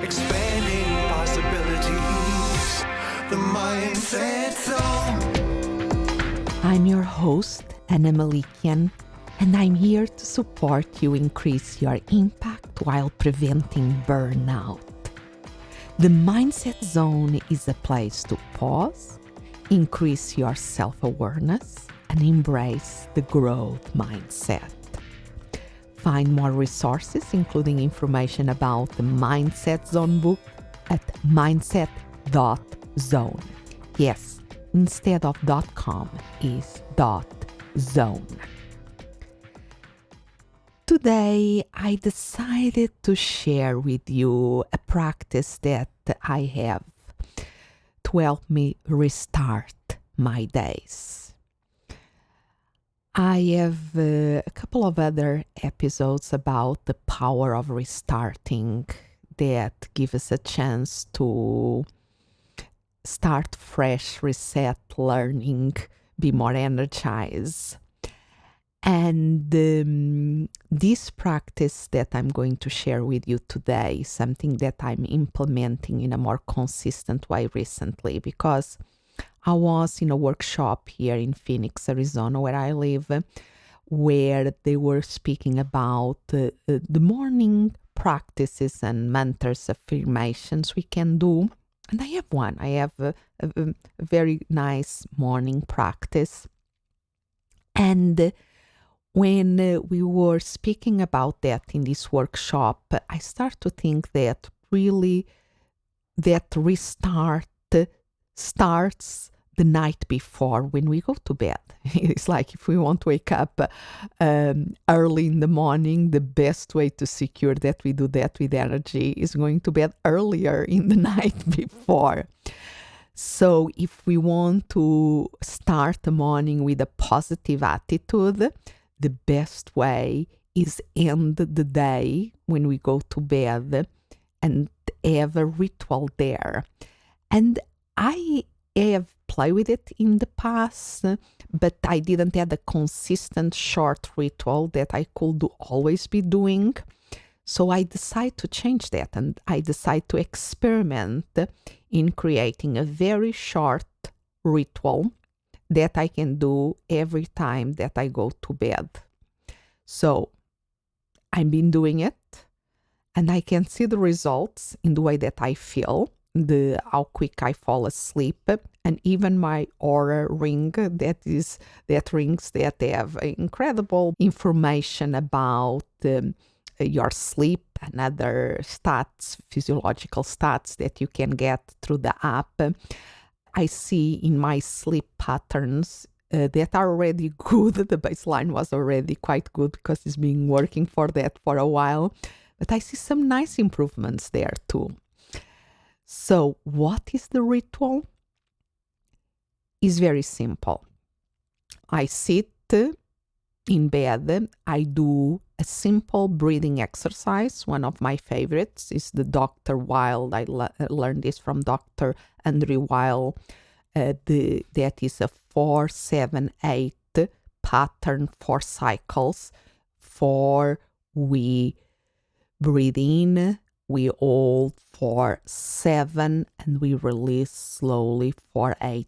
expanding possibilities. The Mindset Zone. I'm your host, Anna Melikian, and I'm here to support you increase your impact while preventing burnout. The Mindset Zone is a place to pause, increase your self-awareness, and embrace the growth mindset. Find more resources, including information about the Mindset Zone book at mindset.zone. Yes, instead of .com is .zone. Today, I decided to share with you a practice that I have to help me restart my days. I have a couple of other episodes about the power of restarting that give us a chance to start fresh, reset, learning, be more energized. And this practice that I'm going to share with you today is something that I'm implementing in a more consistent way recently, because I was in a workshop here in Phoenix, Arizona, where I live, where they were speaking about the morning practices and mantras, affirmations we can do. And I have one. I have a very nice morning practice. And when we were speaking about that in this workshop, I start to think that really that restart starts the night before when we go to bed. It's like if we want to wake up early in the morning, the best way to secure that we do that with energy is going to bed earlier in the night before. So if we want to start the morning with a positive attitude, the best way is end the day when we go to bed and have a ritual there. And I have played with it in the past, but I didn't have a consistent short ritual that I could always be doing. So I decided to change that, and I decided to experiment in creating a very short ritual that I can do every time that I go to bed. So I've been doing it, and I can see the results in the way that I feel, how quick I fall asleep, and even my Aura ring, that rings that have incredible information about your sleep and other stats, physiological stats that you can get through the app. I see in my sleep patterns that are already good. The baseline was already quite good because it's been working for that for a while. But I see some nice improvements there too. So what is the ritual? It's very simple. I sit in bed. I do a simple breathing exercise. One of my favorites is the Dr. Weil. I learned this from Dr. Andrew Weil. That is a 4-7-8 pattern for cycles. 4, we breathe in, we hold for 7, and we release slowly for 8.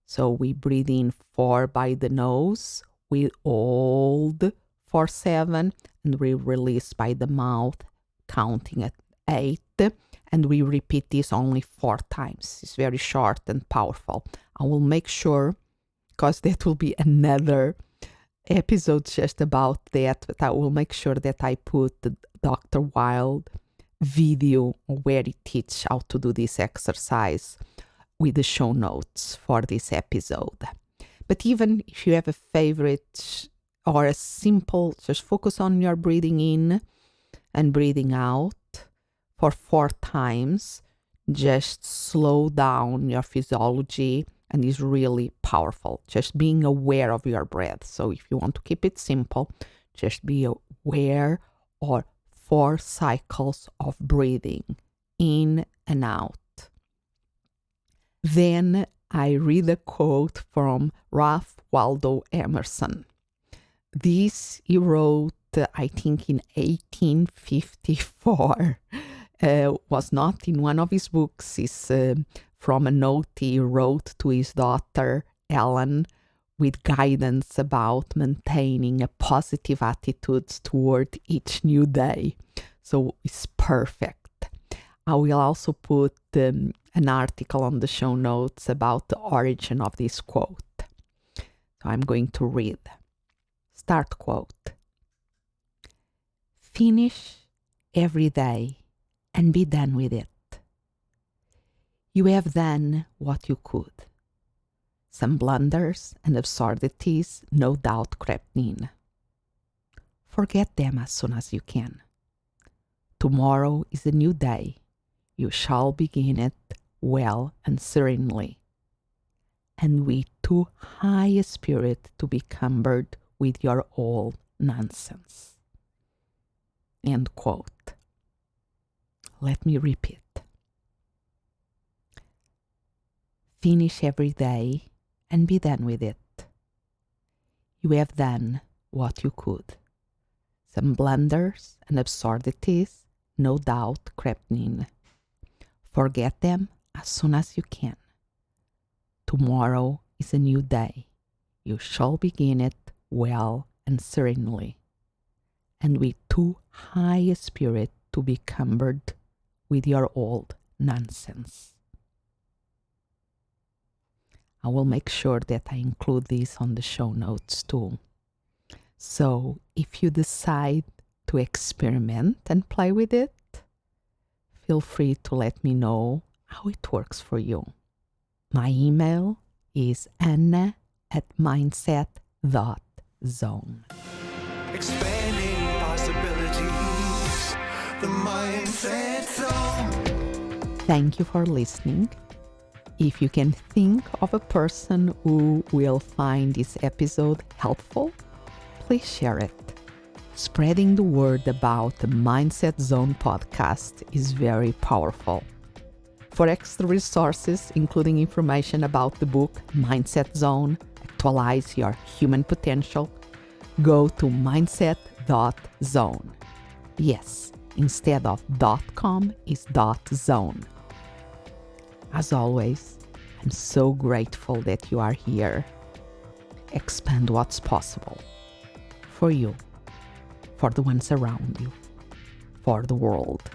So we breathe in 4 by the nose, we hold for 7, and we release by the mouth, counting at 8. And we repeat this only 4 times. It's very short and powerful. I will make sure, because that will be another episode just about that, but I will make sure that I put the Dr. Weil video where he teaches how to do this exercise with the show notes for this episode. But even if you have a favorite or a simple, just focus on your breathing in and breathing out for 4 times. Just slow down your physiology, and is really powerful. Just being aware of your breath. So if you want to keep it simple, just be aware of 4 cycles of breathing in and out. Then I read a quote from Ralph Waldo Emerson. This he wrote, I think, in 1854. was not in one of his books. It's from a note he wrote to his daughter, Ellen, with guidance about maintaining a positive attitude toward each new day. So it's perfect. I will also put an article on the show notes about the origin of this quote. So I'm going to read. Start quote. Finish every day and be done with it. You have done what you could. Some blunders and absurdities no doubt crept in. Forget them as soon as you can. Tomorrow is a new day. You shall begin it well and serenely, and with too high a spirit to be cumbered with your old nonsense. End quote. Let me repeat. Finish every day and be done with it. You have done what you could. Some blunders and absurdities no doubt crept in. Forget them as soon as you can. Tomorrow is a new day. You shall begin it well and serenely, and with too high a spirit to be cumbered with your old nonsense. I will make sure that I include this on the show notes too. So if you decide to experiment and play with it, feel free to let me know how it works for you. My email is anna@mindset.zone. Expanding possibilities, the mindset zone. Thank you for listening. If you can think of a person who will find this episode helpful, please share it. Spreading the word about the Mindset Zone podcast is very powerful. For extra resources, including information about the book Mindset Zone, Actualize Your Human Potential, go to mindset.zone. Yes, instead of .com is .zone. As always, I'm so grateful that you are here. Expand what's possible for you, for the ones around you, for the world.